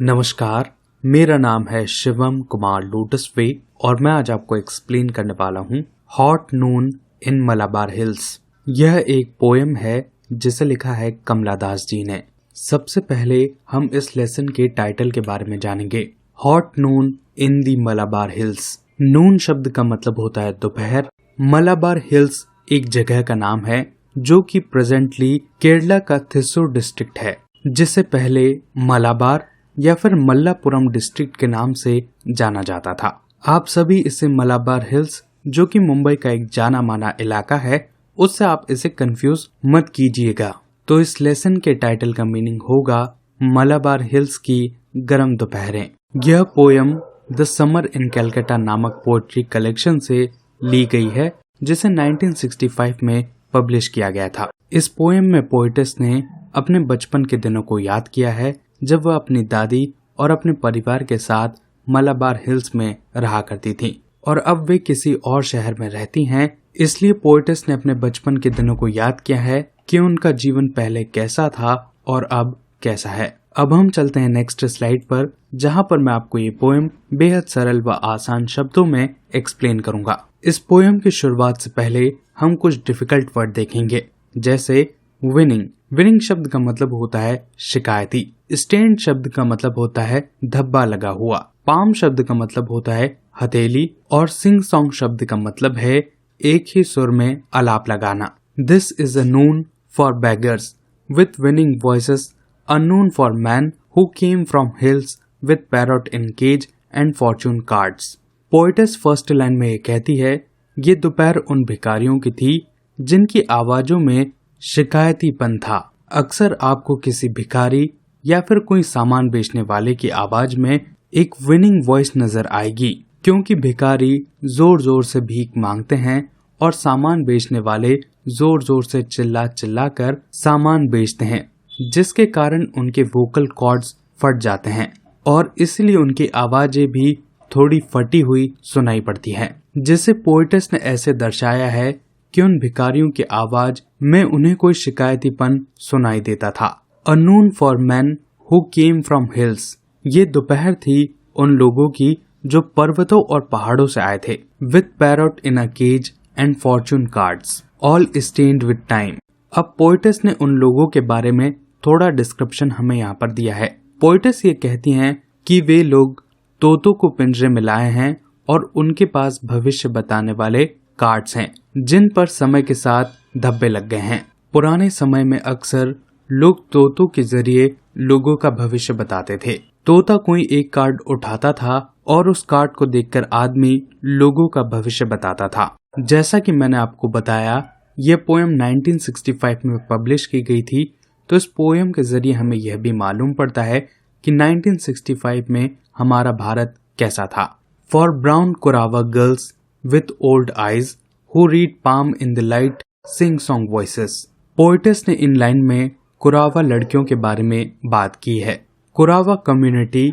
नमस्कार, मेरा नाम है शिवम कुमार लोटसवे और मैं आज आपको एक्सप्लेन करने वाला हूँ हॉट नून इन मलाबार हिल्स। यह एक पोएम है जिसे लिखा है कमला दास जी ने। सबसे पहले हम इस लेसन के टाइटल के बारे में जानेंगे। हॉट नून इन दी मलाबार हिल्स। नून शब्द का मतलब होता है दोपहर। मलाबार हिल्स एक जगह का नाम है जो कि प्रेजेंटली केरला का थिस्सूर डिस्ट्रिक्ट है, जिसे पहले मलाबार या फिर मल्लापुरम डिस्ट्रिक्ट के नाम से जाना जाता था। आप सभी इसे मलाबार हिल्स, जो कि मुंबई का एक जाना माना इलाका है, उससे आप इसे कंफ्यूज मत कीजिएगा। तो इस लेसन के टाइटल का मीनिंग होगा मलाबार हिल्स की गर्म दोपहरें। यह poem the summer in Calcutta नामक पोएट्री कलेक्शन से ली गई है, जिसे 1965 में पब्लिश किया गया था। इस पोएम में पोएटेस ने अपने बचपन के दिनों को याद किया है, जब वह अपनी दादी और अपने परिवार के साथ मलाबार हिल्स में रहा करती थीं और अब वे किसी और शहर में रहती हैं। इसलिए पोएटेस ने अपने बचपन के दिनों को याद किया है कि उनका जीवन पहले कैसा था और अब कैसा है। अब हम चलते हैं नेक्स्ट स्लाइड पर, जहां पर मैं आपको ये पोएम बेहद सरल व आसान शब्दों में एक्सप्लेन करूंगा। इस पोएम की शुरुआत से पहले हम कुछ डिफिकल्ट वर्ड देखेंगे, जैसे विनिंग। विनिंग शब्द का मतलब होता है शिकायती। स्टैंड शब्द का मतलब होता है धब्बा लगा हुआ। पाम शब्द का मतलब होता है हथेली और सिंग सॉन्ग शब्द का मतलब है एक ही सुर में आलाप लगाना। This is a noon for beggars with winning voices, a noon for man who came from hills with parrot in cage and fortune cards. Poetess first line में ये कहती है, ये दोपहर उन भिखारियों की थी जिनकी आवाजों में शिकायतीपन था। अक्सर आपको किसी भिखारी या फिर कोई सामान बेचने वाले की आवाज में एक विनिंग वॉइस नजर आएगी, क्योंकि भिखारी जोर जोर से भीख मांगते हैं और सामान बेचने वाले जोर जोर से चिल्ला चिल्ला कर सामान बेचते हैं, जिसके कारण उनके वोकल कॉर्ड्स फट जाते हैं और इसलिए उनकी आवाजें भी थोड़ी फटी हुई सुनाई पड़ती हैं, जिसे पोएटेस ने ऐसे दर्शाया है कि उन भिखारियों की आवाज में उन्हें कोई शिकायतीपन सुनाई देता था। A noon for man who came from hills. ये दोपहर थी उन लोगों की जो पर्वतों और पहाड़ों से आए थे। With parrot in a cage and fortune cards all stained with time. अब पोएटेस ने उन लोगों के बारे में थोड़ा डिस्क्रिप्शन हमें यहाँ पर दिया है। पोएटेस ये कहती हैं कि वे लोग तोतों को पिंजरे में लाए हैं और उनके पास भविष्य बताने वाले कार्ड्स हैं, जिन पर समय के साथ धब्बे लग गए हैं। पुराने समय में अक्सर लोग तोतों के जरिए लोगों का भविष्य बताते थे। तोता कोई एक कार्ड उठाता था और उस कार्ड को देखकर आदमी लोगों का भविष्य बताता था। जैसा कि मैंने आपको बताया, यह पोएम 1965 में पब्लिश की गई थी, तो इस पोएम के जरिए हमें यह भी मालूम पड़ता है कि 1965 में हमारा भारत कैसा था। फॉर ब्राउन कोरावा girls with old eyes who read palm in the light sing song voices। Poetess ने इन लाइन में कुरावा लड़कियों के बारे में बात की है। कुरावा कम्युनिटी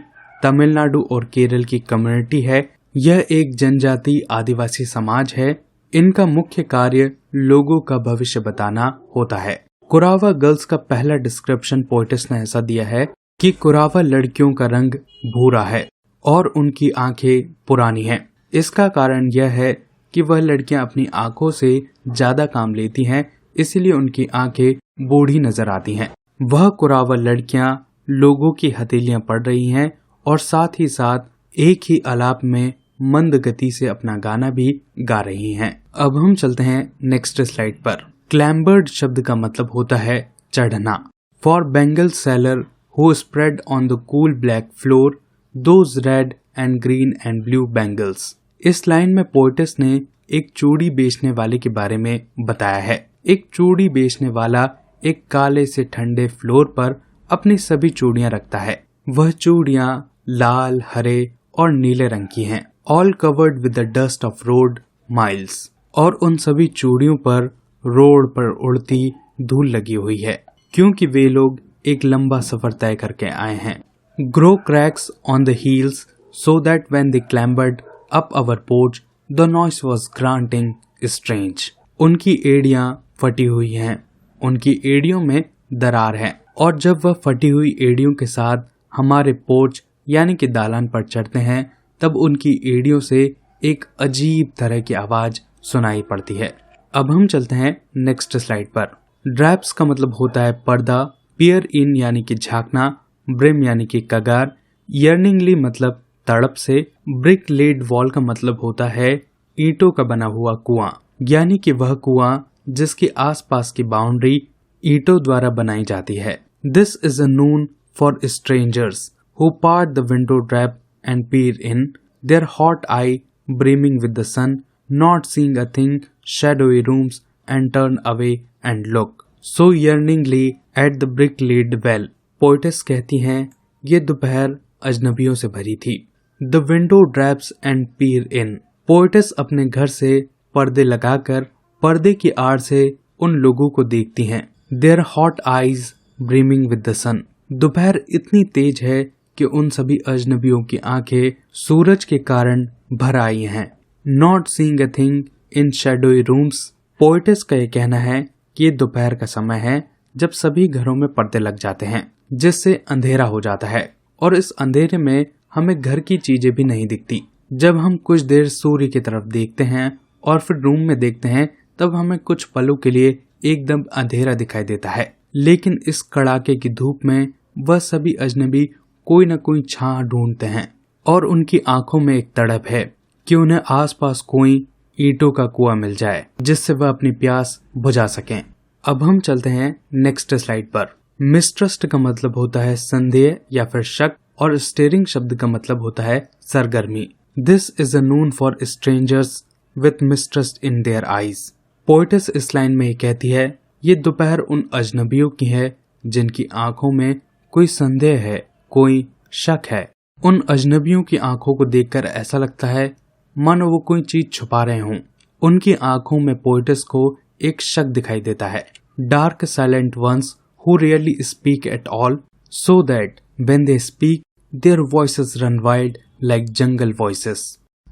तमिलनाडु और केरल की कम्युनिटी है। यह एक जनजाति आदिवासी समाज है। इनका मुख्य कार्य लोगों का भविष्य बताना होता है। कुरावा गर्ल्स का पहला डिस्क्रिप्शन पोएटेस ने ऐसा दिया है कि कुरावा लड़कियों का रंग भूरा है और उनकी आंखें पुरानी हैं। इसका कारण यह है कि वह लड़कियां अपनी आंखों से ज्यादा काम लेती हैं, इसलिए उनकी आंखें बूढ़ी नजर आती हैं। वह कुरावा लड़कियां लोगों की हथेलियां पढ़ रही हैं और साथ ही साथ एक ही आलाप में मंद गति से अपना गाना भी गा रही हैं। अब हम चलते हैं नेक्स्ट स्लाइड पर। क्लैम्बर्ड शब्द का मतलब होता है चढ़ना। For Bengal seller who spread on the cool black floor those red and green and blue bangles. इस लाइन में पोएटेस ने एक चूड़ी बेचने वाले के बारे में बताया है। एक चूड़ी बेचने वाला एक काले से ठंडे फ्लोर पर अपनी सभी चूड़ियां रखता है। वह चूड़ियां लाल, हरे और नीले रंग की हैं, all covered with the dust of road miles. और उन सभी चूड़ियों पर रोड पर उड़ती धूल लगी हुई है, क्योंकि वे लोग एक लंबा सफर तय करके आए हैं। Grow cracks on the heels so that when they clambered up our porch, the noise was granting strange। उनकी एड़ियां फटी हुई हैं, उनकी एड़ियों में दरार है और जब वह फटी हुई एड़ियों के साथ हमारे पोर्च यानी कि दालान पर चढ़ते हैं तब उनकी एड़ियों से एक अजीब तरह की आवाज सुनाई पड़ती है। अब हम चलते हैं नेक्स्ट स्लाइड पर। ड्रैप्स का मतलब होता है पर्दा, पियर इन यानी कि झांकना, ब्रिम यानी कि कगार, यर्निंगली मतलब तड़प से, ब्रिक लेड वॉल का मतलब होता है ईंटों का बना हुआ कुआं, यानी कि वह कुआं जिसके आसपास की बाउंड्री ईंटों द्वारा बनाई जाती है। This is a noon for strangers who part the window drape and peer in, their hot eye brimming with the sun, not seeing a thing, shadowy rooms and turn away and look so yearningly at the brick laid well। Poetess कहती हैं ये दोपहर अजनबियों से भरी थी। The window drapes and peer in। Poetess अपने घर से पर्दे लगाकर पर्दे की आड़ से उन लोगों को देखती हैं। Their hot eyes brimming with the sun। दोपहर इतनी तेज है कि उन सभी अजनबियों की आंखें सूरज के कारण भर आई हैं। Not seeing a thing in shadowy rooms. Poetess का ये कहना है कि ये दोपहर का समय है जब सभी घरों में पर्दे लग जाते हैं जिससे अंधेरा हो जाता है और इस अंधेरे में हमें घर की चीजें भी नहीं दिखती। जब हम कुछ देर सूर्य की तरफ देखते हैं और फिर रूम में देखते हैं तब हमें कुछ पलों के लिए एकदम अंधेरा दिखाई देता है, लेकिन इस कड़ाके की धूप में वह सभी अजनबी कोई न कोई छां ढूंढते हैं और उनकी आंखों में एक तड़प है कि उन्हें आसपास कोई ईंटों का कुआं मिल जाए जिससे वह अपनी प्यास बुझा सकें। अब हम चलते हैं नेक्स्ट स्लाइड पर। मिसट्रस्ट का मतलब होता है संदेह या फिर शक और स्टेरिंग शब्द का मतलब होता है सरगर्मी। This is a noon for strangers with mistrust in their eyes. Poetess इस लाइन में कहती है ये दोपहर उन अजनबियों की है जिनकी आंखों में कोई संदेह है, कोई शक है। उन अजनबियों की आंखों को देखकर ऐसा लगता है मानो वो कोई चीज छुपा रहे हों। उनकी आंखों में पोएटेस को एक शक दिखाई देता है। Dark silent ones who rarely speak at all so that when they speak their voices run wild like jungle voices.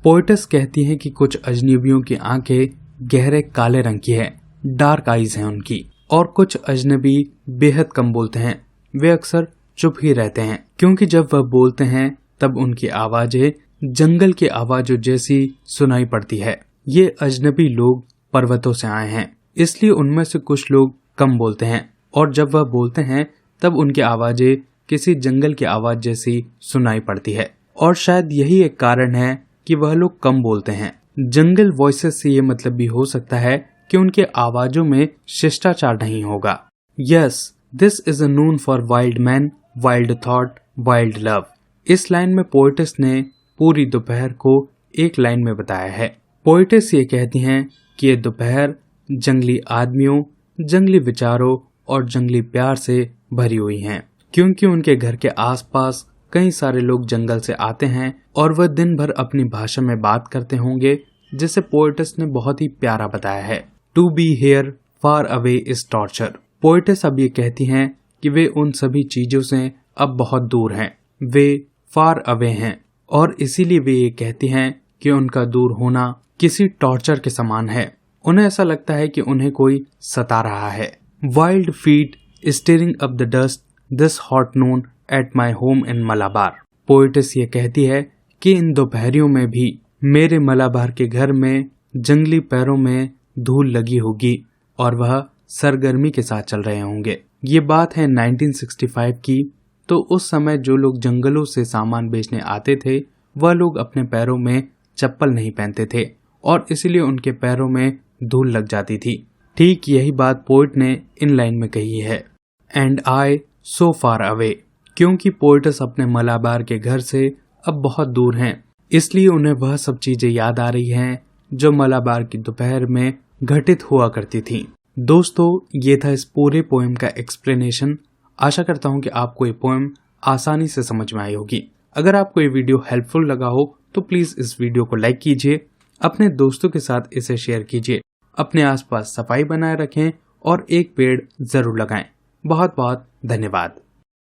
Poetess कहती है कि कुछ अजनबियों की आंखें गहरे काले रंग की है, डार्क आईज हैं उनकी, और कुछ अजनबी बेहद कम बोलते हैं। वे अक्सर चुप ही रहते हैं क्योंकि जब वह बोलते हैं तब उनकी आवाजें जंगल की आवाजों जैसी सुनाई पड़ती है। ये अजनबी लोग पर्वतों से आए हैं इसलिए उनमें से कुछ लोग कम बोलते हैं और जब वह बोलते हैं तब उनकी आवाजें किसी जंगल की आवाज जैसी सुनाई पड़ती है और शायद यही एक कारण है कि वह लोग कम बोलते हैं। जंगल वॉइसेस से ये मतलब भी हो सकता है कि उनके आवाजों में शिष्टाचार नहीं होगा। Yes, this is a noon for wild man, wild thought, wild love. इस लाइन में पोएटेस ने पूरी दोपहर को एक लाइन में बताया है। पोएटेस ये कहती हैं कि ये दोपहर जंगली आदमियों, जंगली विचारों और जंगली प्यार से भरी हुई हैं क्योंकि उनके घर के आसपास कई सारे लोग जंगल से आते हैं और वह दिन भर अपनी भाषा में बात करते होंगे जिसे पोएटेस ने बहुत ही प्यारा बताया है। To be here far away is torture. Poetess अब ये कहती हैं कि वे उन सभी चीजों से अब बहुत दूर हैं, वे फार अवे हैं और इसीलिए वे ये कहती हैं कि उनका दूर होना किसी टॉर्चर के समान है। उन्हें ऐसा लगता है कि उन्हें कोई सता रहा है। Wild feet steering up the dust this hot Noon at my home in Malabar. Poetess ये कहती है कि इन दोपहरियों में भी मेरे मलाबार के घर में जंगली पैरों में धूल लगी होगी और वह सरगर्मी के साथ चल रहे होंगे। ये बात है 1965 की। तो उस समय जो लोग जंगलों से सामान बेचने आते थे वह लोग अपने पैरों में चप्पल नहीं पहनते थे और इसीलिए उनके पैरों में धूल लग जाती थी। ठीक यही बात पोएट ने इन लाइन में कही है, and I so far away. क्योंकि पोएटस अपने मलाबार के घर से अब बहुत दूर हैं, इसलिए उन्हें वह सब चीजें याद आ रही हैं जो मलाबार की दोपहर में घटित हुआ करती थी। दोस्तों, ये था इस पूरे पोएम का एक्सप्लेनेशन। आशा करता हूँ कि आपको ये पोएम आसानी से समझ में आई होगी। अगर आपको ये वीडियो हेल्पफुल लगा हो तो प्लीज इस वीडियो को लाइक कीजिए, अपने दोस्तों के साथ इसे शेयर कीजिए, अपने आसपास सफाई बनाए रखें और एक पेड़ जरूर लगाएं। बहुत बहुत धन्यवाद।